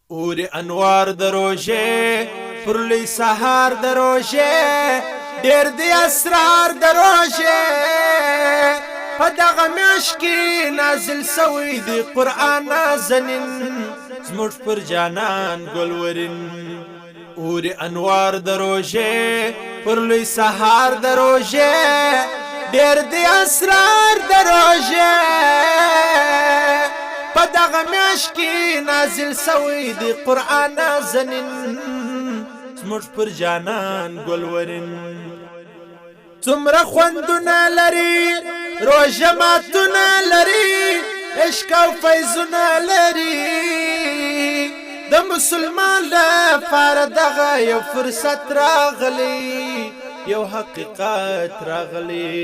اور انوار دروژه پر لوی سهار دروژه ډیر دی اسرار دروژه په دغه میاشت کې نازل سوی دی قرآن نازنین زموږ پر جانان ګلورین اور انوار دروژه پر لوی سهار دروژه ډیر دی اسرار دروژه په دغه میاشت کې نازل سوی دی قرآن نازنین زموږ پر جانان ګلورین څومره خوندونه لري روژه ماتونه لري عشق او فیضونه لري د مسلمان لپاره دغه یو فرصت راغلی یو حقیقت راغلی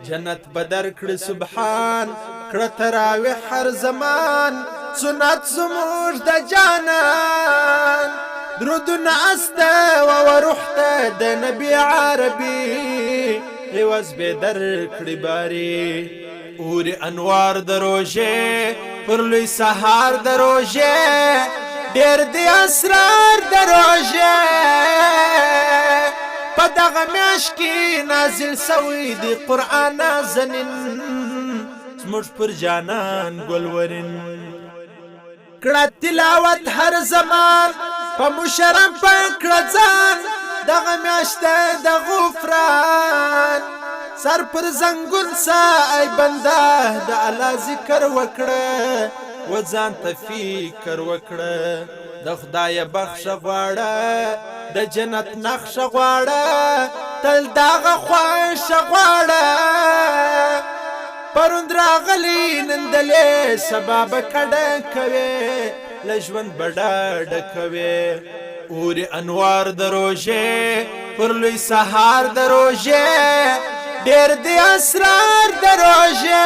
جنت بدر کړ سبحان کړه تراویح هر زمان سنت زموږ د جانان درودونه استه و روح ته د نبی عربي عوض به در کړي باري اور انوار دروژه پر لوی سهار دروژه ډېر دی اسرار دروژه په دغه میاشت کې نازل سوی دی قرآن نازنین زموږ پر جانان ګلورین کړه تلاوت هر زمان په مشرف کړه ځان دغه میاشت د غفران سر پر زنګون سا ای بنده د الله ذکر وکړه و ځان ته فکر وکړه د خدای بخښه غواړه د جنت نقشه غواړه تل دغه خوښه غواړه پروند راغلی نن دلې سبا به کډه کوي له ژوند به ډاډه کوي اور انوار دروژه پر لوی سهار دروژه ډېر دی اسرار دروژه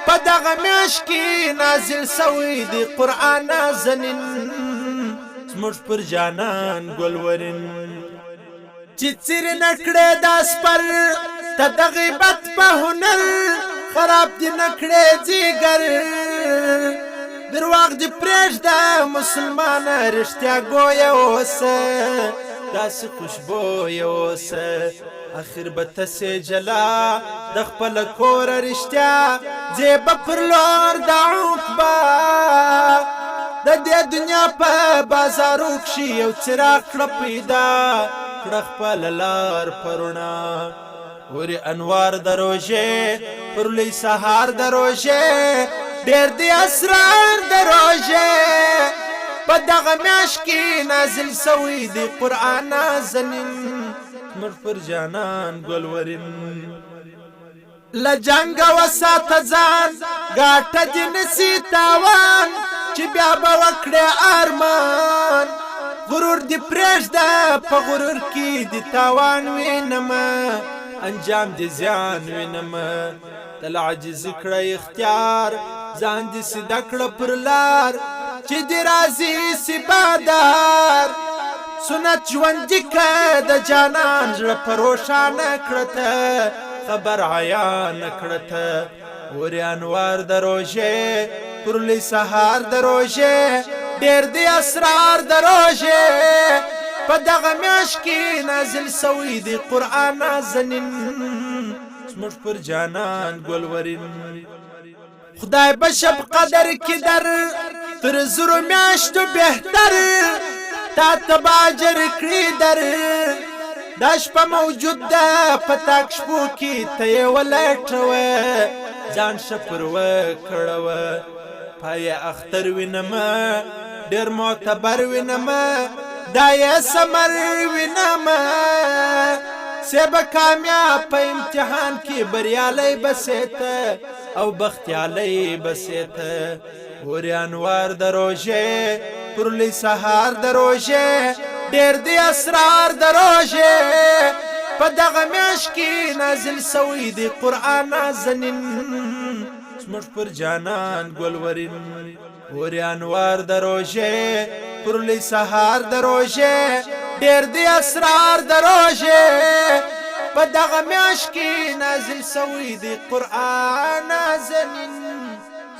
په دغه میاشت کې نازل سوی دی قرآن نازنین زموږ پر جانان ګلورین چې څیرې نکړې دا سپر ته د غیبت په هنر خراب دې نکړې ځیګر درواغ دې پرېږده مسلمانه رښتیا ګویه اوسه داسې خوشبویه اوسه اخر به تسې جلا د خپله کوره رښتیا ځې به پر لور د عقبه د دې دنیا په بازارو کښې یو څراغ کړه پیدا کړه خپله لار په رڼا اور انوار دروژه پر لوی سهار دروژه ډېر دی اسرار دروژه په دغه میاشت کې نازل سوی دی قرآن نازنین زموږ پر جانان ګلورین له جنګه وساته ځان ګاټه دې نسي تاوان چې بیا به وکړې ارمان غرور دې پرېږده په غرور کې دې تاوان وینمه انجام دې زیان وینمه تل عاجز کړه اختیار ځان دې سیده کړه پر لار چې دې راځي سي بادار سنت ژوندي که د جانان زړه په روښانه کړه ته خبر عیانه کړه ته اور انوار دروژه پر لوی سهار دروژه ډېر دی اسرار دروژه په دغه میاشت کې نازل سوی دی قرآن نازنین زموږ پر جانان ګلورین خدای به شب قدر کې در تر زرو میاشتو بهتر تا ته به اجر کړي در دا شپه موجود ده په تاک شپو کې ته یې ولټوه ځان ښه پر وکړوه پای اختر وینمه ډېر معتبر وینمه دا یې ثمر وینمه سی به کامیاب په امتحان کې بریالی بسیته او بختیالی بسیته اور انوار دروژه پر لوی سهار دروژه ډېر دی اسرار دروژه په دغه میاشت کې نازل سوی دی قرآن نازنین زموږ پر جانان ګلورین اور انوار دروژه پر لوی سهار دروژه ډېر دی اسرار دروژه په دغه میاشت کې نازل سوی دی قرآن نازنین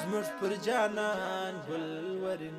زموږ پر جانان ګل ورین